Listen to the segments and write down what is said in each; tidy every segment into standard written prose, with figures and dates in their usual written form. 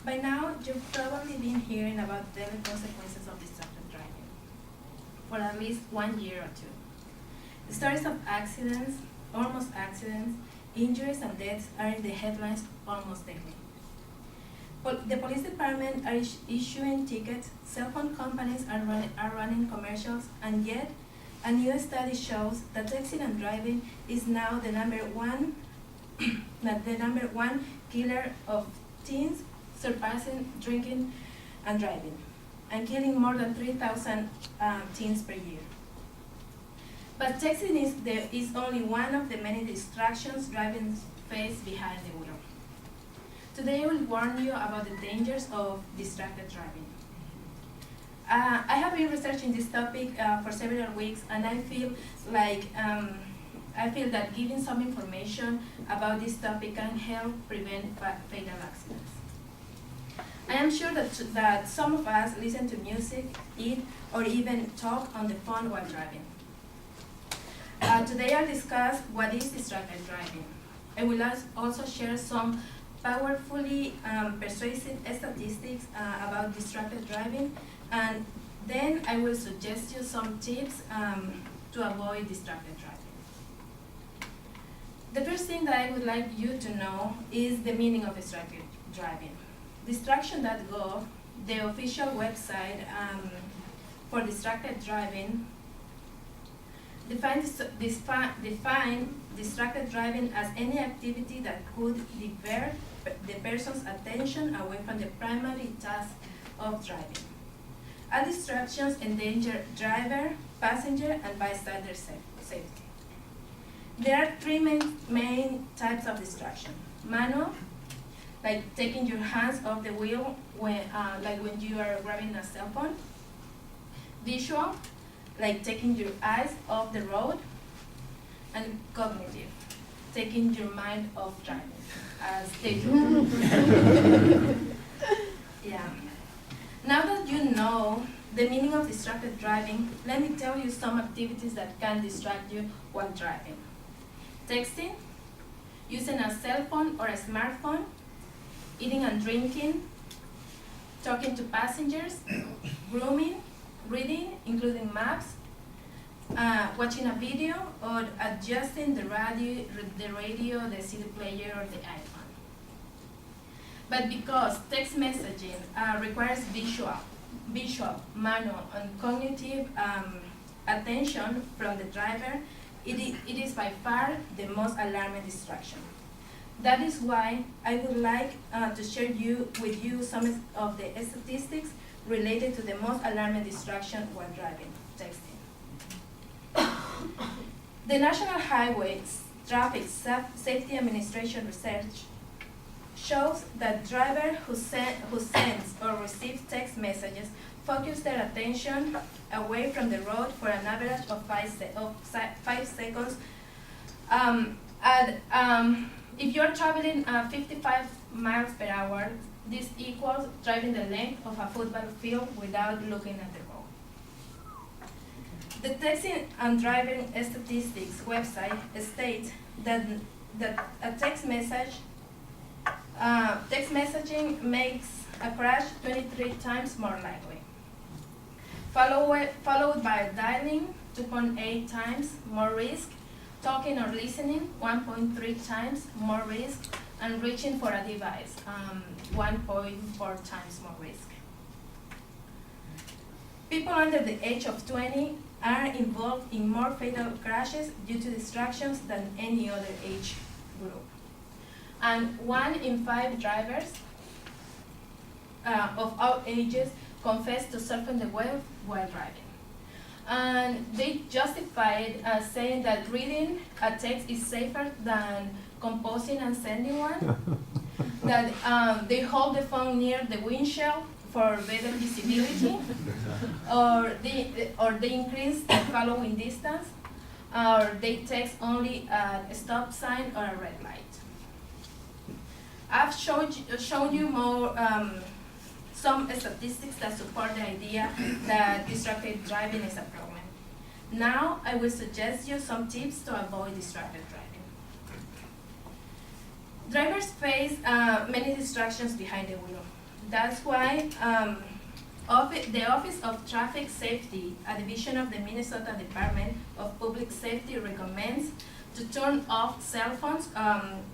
By now, you've probably been hearing about deadly consequences of distracted driving for at least 1 year or two. The stories of accidents, almost accidents, injuries and deaths are in the headlines almost daily. The police department are issuing tickets, cell phone companies are running commercials, and yet a new study shows that accident driving is now the number one killer of teens, surpassing drinking and driving, and killing more than 3,000 teens per year. But texting is only one of the many distractions drivers face behind the wheel. Today I will warn you about the dangers of distracted driving. I have been researching this topic for several weeks, and I feel that giving some information about this topic can help prevent fatal accidents. I am sure that some of us listen to music, eat, or even talk on the phone while driving. Today I'll discuss what is distracted driving. I will also share some powerfully persuasive statistics about distracted driving, and then I will suggest you some tips to avoid distracted driving. The first thing that I would like you to know is the meaning of distracted driving. Distraction.gov, the official website for distracted driving, define distracted driving as any activity that could divert the person's attention away from the primary task of driving. All distractions endanger driver, passenger, and bystander safety. There are three main types of distraction. Manual, like taking your hands off the wheel like when you are grabbing a cell phone. Visual, like taking your eyes off the road. And cognitive, taking your mind off driving, as they do. Yeah. Now that you know the meaning of distracted driving, let me tell you some activities that can distract you while driving. Texting, using a cell phone or a smartphone, eating and drinking, talking to passengers, grooming, reading, including maps, watching a video, or adjusting the radio, the CD player, or the iPhone. But because text messaging requires visual, manual, and cognitive attention from the driver, it is by far the most alarming distraction. That is why I would like to share with you some of the statistics related to the most alarming distraction while driving, texting. The National Highway Traffic Safety Administration research shows that drivers who send or receive text messages focus their attention away from the road for an average of 5 seconds. If you're traveling 55 miles per hour, this equals driving the length of a football field without looking at the road. The Texting and Driving Statistics website states that a text messaging makes a crash 23 times more likely, followed by dialing 2.8 times more risk, talking or listening 1.3 times more risk, and reaching for a device 1.4 times more risk. People under the age of 20 are involved in more fatal crashes due to distractions than any other age group. And 1 in 5 drivers of all ages confess to surfing the web while driving. And they justify it as saying that reading a text is safer than composing and sending one, that they hold the phone near the windshield for better visibility, or they increase the following distance, or they text only at a stop sign or a red light. I've shown you more some statistics that support the idea that distracted driving is a problem. Now I will suggest you some tips to avoid distracted driving. Drivers face many distractions behind the wheel. That's why the Office of Traffic Safety, a division of the Minnesota Department of Public Safety, recommends to turn off cell phones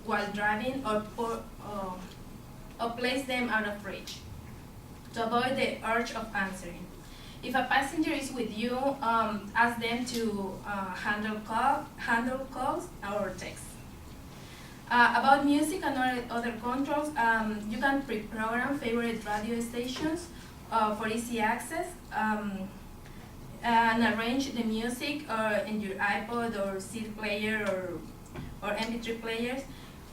while driving or place them out of reach to avoid the urge of answering. If a passenger is with you, ask them to handle calls or texts. About music and other controls, you can pre-program favorite radio stations for easy access and arrange the music in your iPod or CD player or MP3 players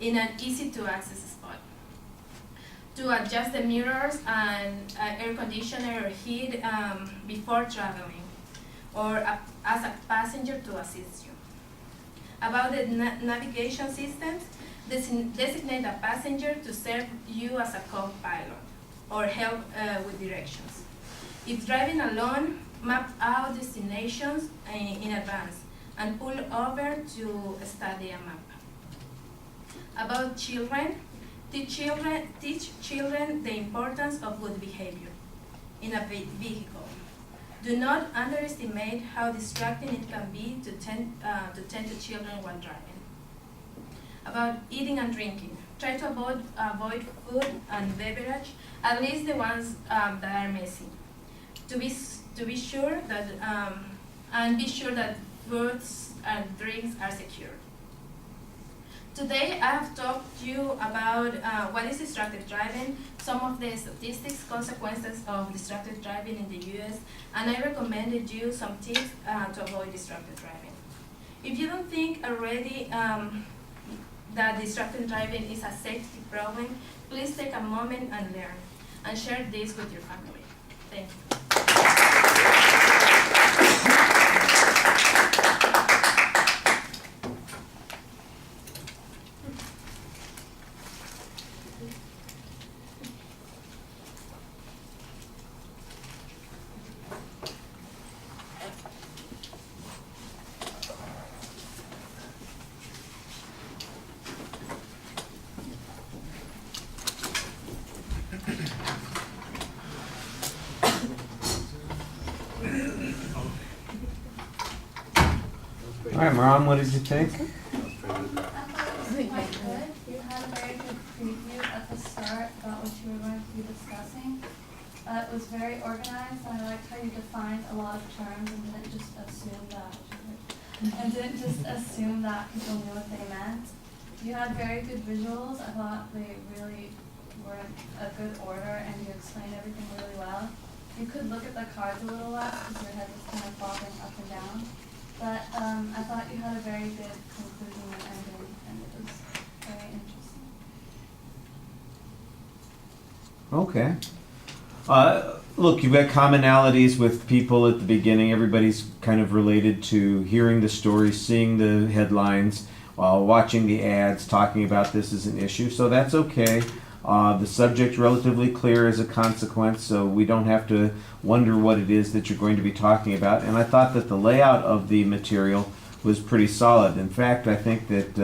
in an easy to access spot. To adjust the mirrors and air conditioner or heat before traveling, or as a passenger to assist you. About the navigation systems, designate a passenger to serve you as a co-pilot or help with directions. If driving alone, map out destinations in advance and pull over to study a map. About children, teach children the importance of good behavior in a vehicle. Do not underestimate how distracting it can be to tend to children while driving. About eating and drinking, try to avoid food and beverage, at least the ones that are messy. To be sure that and be sure that foods and drinks are secure. Today I have talked to you about what is distracted driving, some of the statistics, consequences of distracted driving in the US, and I recommended you some tips to avoid distracted driving. If you don't think already that distracted driving is a safety problem, please take a moment and learn, and share this with your family. Thank you. All right, Maram, what did you think? I thought it was quite good. You had a very good preview at the start about what you were going to be discussing. It was very organized, and I liked how you defined a lot of terms and didn't just assume that people knew what they meant. You had very good visuals. I thought they really were in a good order, and you explained everything really well. You could look at the cards a little less because your head was kind of bobbing up and down. But I thought you had a very good conclusion and ending, and it was very interesting. Okay. Look, you've got commonalities with people at the beginning. Everybody's kind of related to hearing the stories, seeing the headlines, watching the ads, talking about this as an issue. So that's okay. The subject's relatively clear as a consequence, so we don't have to wonder what it is that you're going to be talking about. And I thought that the layout of the material was pretty solid. In fact, I think that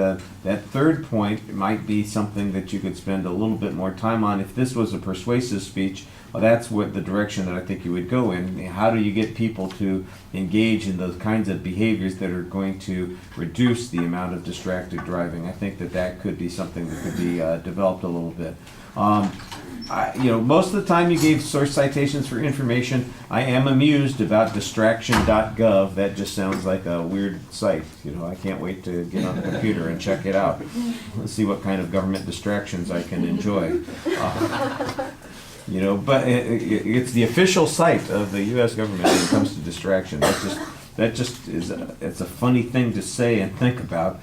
that third point might be something that you could spend a little bit more time on. If this was a persuasive speech, well, that's what the direction that I think you would go in. How do you get people to engage in those kinds of behaviors that are going to reduce the amount of distracted driving? I think that that could be something that could be developed a little bit. Most of the time you gave source citations for information. I am amused about distraction.gov. That just sounds like a weird site. I can't wait to get on the computer and check it out. Let's see what kind of government distractions I can enjoy. But it's the official site of the U.S. government when it comes to distraction. That just is it's a funny thing to say and think about.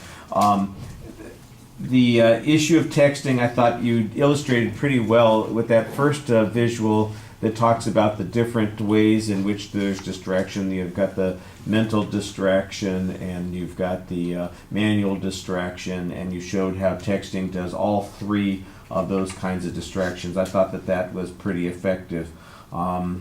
The issue of texting, I thought you illustrated pretty well with that first visual that talks about the different ways in which there's distraction. You've got the mental distraction, and you've got the manual distraction, and you showed how texting does all three of those kinds of distractions. I thought that that was pretty effective. I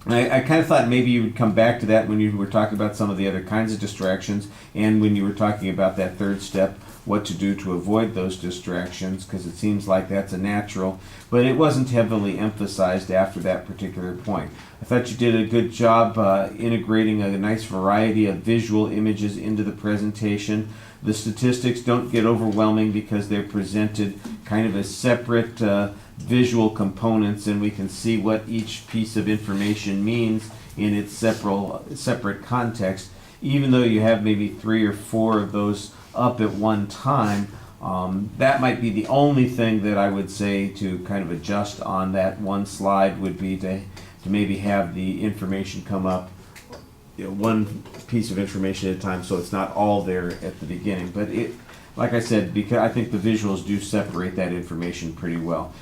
kind of thought maybe you would come back to that when you were talking about some of the other kinds of distractions, and when you were talking about that third step what to do to avoid those distractions, because it seems like that's a natural, but it wasn't heavily emphasized after that particular point. I thought you did a good job integrating a nice variety of visual images into the presentation. The statistics don't get overwhelming because they're presented kind of as separate visual components, and we can see what each piece of information means in its separate context. Even though you have maybe 3 or 4 of those up at one time, that might be the only thing that I would say to kind of adjust on that one slide, would be to maybe have the information come up, one piece of information at a time, so it's not all there at the beginning. But it, like I said, because I think the visuals do separate that information pretty well.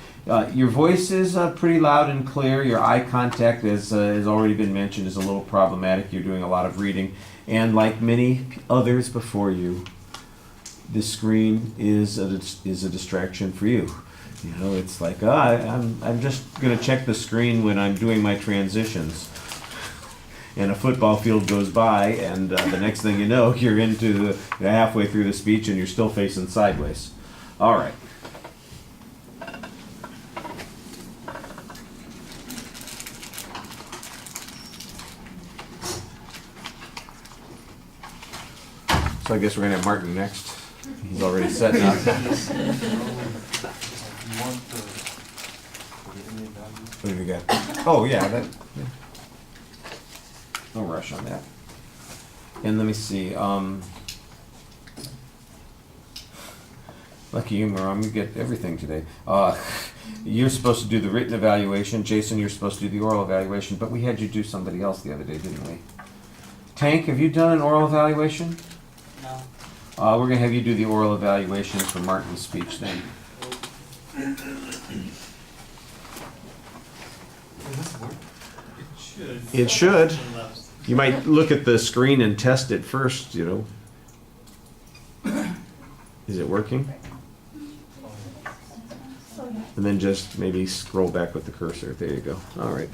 Your voice is pretty loud and clear. Your eye contact, as has already been mentioned, is a little problematic. You're doing a lot of reading, and like many others before you, this screen is a distraction for you. You know, it's like, I'm just gonna check the screen when I'm doing my transitions. And a football field goes by, and the next thing you know, you're halfway through the speech, and you're still facing sideways. All right. So I guess we're gonna have Martin next. He's already setting up. What have you got? Oh yeah, that. Yeah. No rush on that. And let me see. Lucky you, Maram, you get everything today. You're supposed to do the written evaluation. Jason, you're supposed to do the oral evaluation, but we had you do somebody else the other day, didn't we? Tank, have you done an oral evaluation? No. We're going to have you do the oral evaluation for Martin's speech then. It should. You might look at the screen and test it first, you know. Is it working? And then just maybe scroll back with the cursor. There you go. All right.